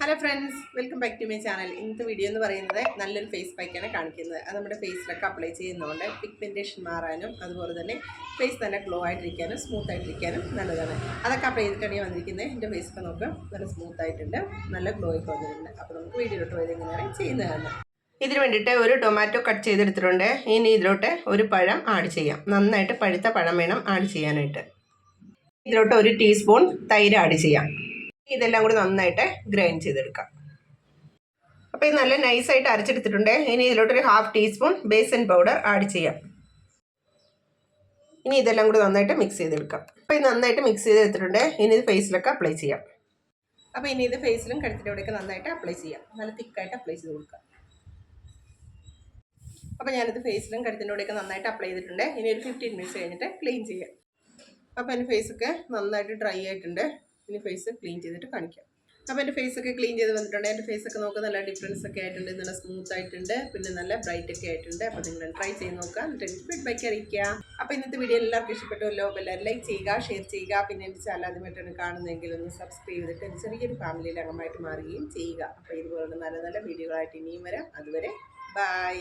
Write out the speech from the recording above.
Hello friends, welcome back to my channel. ഇന്നത്തെ video എന്ന് പറയുന്നത് നല്ലൊരു ഫേസ് പാക്കാണ് കാണിക്കുന്നത്. അത് നമ്മുടെ ഫേസിലൊക്കെ അപ്ലൈ ചെയ്യുന്നതുകൊണ്ട് പിഗ്മെൻറ്റേഷൻ മാറാനും അതുപോലെ തന്നെ ഫേസ് നല്ല ഗ്ലോ ആയിട്ടിരിക്കാനും സ്മൂത്ത് ആയിട്ടിരിക്കാനും നല്ലതാണ്. അതൊക്കെ അപ്ലൈ ചെയ്തിട്ടാണ് വന്നിരിക്കുന്നത്. എൻ്റെ ഫേസൊക്കെ നോക്കാം, നല്ല സ്മൂത്ത് ആയിട്ടുണ്ട്, നല്ല ഗ്ലോ ഒക്കെ വന്നിട്ടുണ്ട്. അപ്പോൾ നമുക്ക് വീഡിയോയിലോട്ട് പോയത് എങ്ങനെയാണ് ചെയ്യുന്നതാണ്. ഇതിന് വേണ്ടിയിട്ട് ഒരു ടൊമാറ്റോ കട്ട് ചെയ്തെടുത്തിട്ടുണ്ട്. ഇനി ഇതിലോട്ട് ഒരു പഴം ആഡ് ചെയ്യാം. നന്നായിട്ട് പഴുത്ത പഴം വേണം ആഡ് ചെയ്യാനായിട്ട്. ഇതിലോട്ട് ഒരു ടീസ്പൂൺ തൈര് ആഡ് ചെയ്യാം. ഇതെല്ലാം കൂടി നന്നായിട്ട് ഗ്രൈൻഡ് ചെയ്തെടുക്കാം. അപ്പോൾ ഇത് നല്ല നൈസായിട്ട് അരച്ചെടുത്തിട്ടുണ്ട്. ഇനി ഇതിലോട്ടൊരു 1/2 ടീസ്പൂൺ ബേസൻ പൗഡർ ആഡ് ചെയ്യാം. ഇനി ഇതെല്ലാം കൂടി നന്നായിട്ട് മിക്സ് ചെയ്തെടുക്കാം. അപ്പോൾ ഇത് നന്നായിട്ട് മിക്സ് ചെയ്തെടുത്തിട്ടുണ്ട്. ഇനി ഇത് ഫേസിലൊക്കെ അപ്ലൈ ചെയ്യാം. അപ്പോൾ ഇനി ഇത് ഫേസിലും കഴുത്തിൻ്റെ ഇവിടെയൊക്കെ നന്നായിട്ട് അപ്ലൈ ചെയ്യാം. നല്ല തിക്കായിട്ട് അപ്ലൈ ചെയ്ത് കൊടുക്കാം. അപ്പോൾ ഞാനിത് ഫേസിലും കഴുത്തിൻ്റെ ഇവിടെയൊക്കെ നന്നായിട്ട് അപ്ലൈ ചെയ്തിട്ടുണ്ട്. ഇനി ഒരു 15 മിനിറ്റ്സ് കഴിഞ്ഞിട്ട് ക്ലീൻ ചെയ്യാം. അപ്പോൾ എൻ്റെ ഫേസൊക്കെ നന്നായിട്ട് ഡ്രൈ ആയിട്ടുണ്ട്. ഇനി ഫേസ് ക്ലീൻ ചെയ്തിട്ട് കാണിക്കാം. അപ്പോൾ എൻ്റെ ഫേസൊക്കെ ക്ലീൻ ചെയ്ത് വന്നിട്ടുണ്ട്. എൻ്റെ ഫേസൊക്കെ നോക്കുക, നല്ല ഡിഫറൻസ് ഒക്കെ ആയിട്ടുണ്ട്, നല്ല സ്മൂത്ത് ആയിട്ടുണ്ട്, പിന്നെ നല്ല ബ്രൈറ്റ് ഒക്കെ ആയിട്ടുണ്ട്. അപ്പോൾ നിങ്ങൾ ട്രൈ ചെയ്ത് നോക്കുക, എന്നിട്ട് എനിക്ക് ഫീഡ്ബാക്ക് അറിയിക്കുക. അപ്പോൾ ഇന്നത്തെ വീഡിയോ എല്ലാവർക്കും ഇഷ്ടപ്പെട്ടുമല്ലോ. അപ്പോൾ എല്ലാവരും ലൈക്ക് ചെയ്യുക, ഷെയർ ചെയ്യുക. പിന്നെ എൻ്റെ ചാനൽ ആദ്യമായിട്ടാണ് കാണുന്നതെങ്കിൽ ഒന്ന് സബ്സ്ക്രൈബ് ചെയ്തിട്ട് എൻ്റെ ചെറിയൊരു ഫാമിലിയിൽ അംഗമായിട്ട് മാറുകയും ചെയ്യുക. അപ്പോൾ ഇതുപോലുള്ള നല്ല നല്ല വീഡിയോകളായിട്ട് ഇനിയും വരാം. അതുവരെ ബൈ.